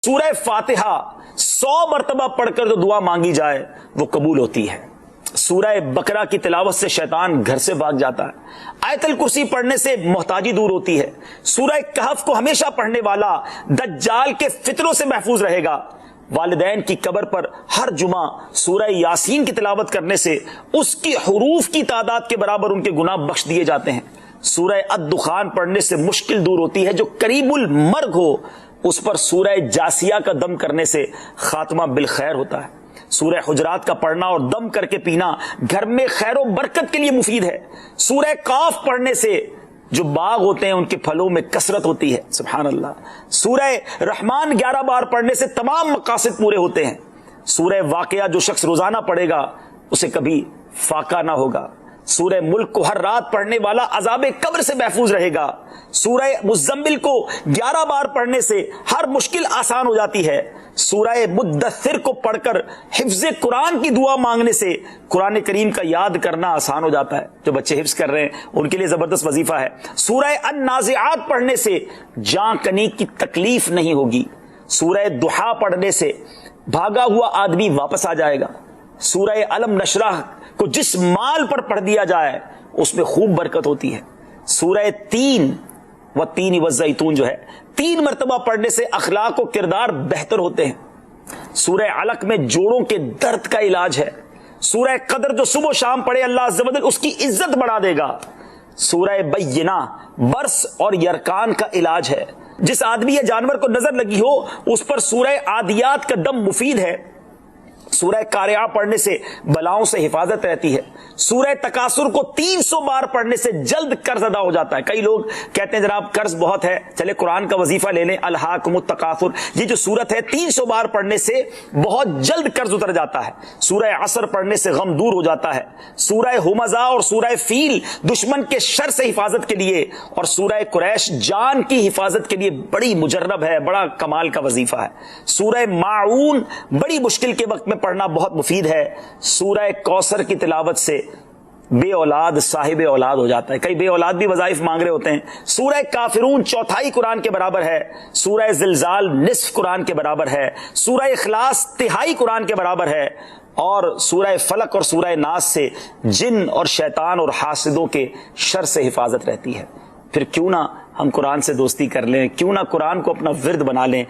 سورہ فاتحہ 100 مرتبہ پڑھ کر جو دعا مانگی جائے وہ قبول ہوتی ہے۔ سورہ بقرہ کی تلاوت سے شیطان گھر سے بھاگ جاتا ہے۔ آیت الکرسی پڑھنے سے محتاجی دور ہوتی ہے۔ سورہ کہف کو ہمیشہ پڑھنے والا دجال کے فتنوں سے محفوظ رہے گا۔ والدین کی قبر پر ہر جمعہ سورہ یاسین کی تلاوت کرنے سے اس کی حروف کی تعداد کے برابر ان کے گناہ بخش دیے جاتے ہیں۔ سورہ الدخان پڑھنے سے مشکل دور ہوتی ہے۔ جو قریب المرگ ہو اس پر سورہ جاسیہ کا دم کرنے سے خاتمہ بالخیر ہوتا ہے۔ سورہ حجرات کا پڑھنا اور دم کر کے پینا گھر میں خیر و برکت کے لیے مفید ہے۔ سورہ قاف پڑھنے سے جو باغ ہوتے ہیں ان کے پھلوں میں کثرت ہوتی ہے۔ سبحان اللہ۔ سورہ رحمان 11 بار پڑھنے سے تمام مقاصد پورے ہوتے ہیں۔ سورہ واقعہ جو شخص روزانہ پڑھے گا اسے کبھی فاقہ نہ ہوگا۔ سورہ ملک کو ہر رات پڑھنے والا عذاب قبر سے محفوظ رہے گا۔ سورہ مزمل کو 11 بار پڑھنے سے ہر مشکل آسان ہو جاتی ہے۔ سورہ مدثر کو پڑھ کر حفظ قرآن کی دعا مانگنے سے قرآن کریم کا یاد کرنا آسان ہو جاتا ہے۔ جو بچے حفظ کر رہے ہیں ان کے لیے زبردست وظیفہ ہے۔ سورہ النازعات پڑھنے سے جان کنی کی تکلیف نہیں ہوگی۔ سورہ دحا پڑھنے سے بھاگا ہوا آدمی واپس آ جائے گا۔ سورہ علم نشرح کو جس مال پر پڑھ دیا جائے اس میں خوب برکت ہوتی ہے۔ سورہ تین والزیتون جو ہے 3 مرتبہ پڑھنے سے اخلاق و کردار بہتر ہوتے ہیں۔ سورہ علق میں جوڑوں کے درد کا علاج ہے۔ سورہ قدر جو صبح و شام پڑھے اللہ عز و جل اس کی عزت بڑھا دے گا۔ سورہ بینہ برس اور یرکان کا علاج ہے۔ جس آدمی یا جانور کو نظر لگی ہو اس پر سورہ عادیات کا دم مفید ہے۔ سورہ قارعہ پڑھنے سے بلاؤں سے حفاظت رہتی ہے۔ سورہ تکاثر کو 300 بار پڑھنے سے جلد قرض ادا ہو جاتا ہے۔ کئی لوگ کہتے ہیں جناب قرض بہت ہے، چلے قرآن کا وظیفہ لے لیں، الہاکم التکاثر، یہ جو سورت ہے 300 بار پڑھنے سے بہت جلد قرض اتر جاتا ہے۔ سورہ عصر پڑھنے سے غم دور ہو جاتا ہے۔ سورہ ہمزہ اور سورہ فیل دشمن کے شر سے حفاظت کے لیے، اور سورہ قریش جان کی حفاظت کے لیے بڑی مجرب ہے، بڑا کمال کا وظیفہ ہے۔ سورہ ماعون بڑی مشکل کے وقت میں پڑھنا بہت مفید ہے۔ سورہ کوثر کی تلاوت سے بے اولاد صاحب اولاد ہو جاتا ہے۔ کئی بے اولاد بھی وظائف مانگ رہے ہوتے ہیں۔ سورہ کافرون 1/4 قرآن کے برابر ہے۔ سورہ زلزال نصف قرآن کے برابر ہے۔ سورہ اخلاص 1/3 قرآن کے برابر ہے۔ اور سورہ فلق اور سورہ ناس سے جن اور شیطان اور حاسدوں کے شر سے حفاظت رہتی ہے۔ پھر کیوں نہ ہم قرآن سے دوستی کر لیں، کیوں نہ قرآن کو اپنا ورد بنا لیں۔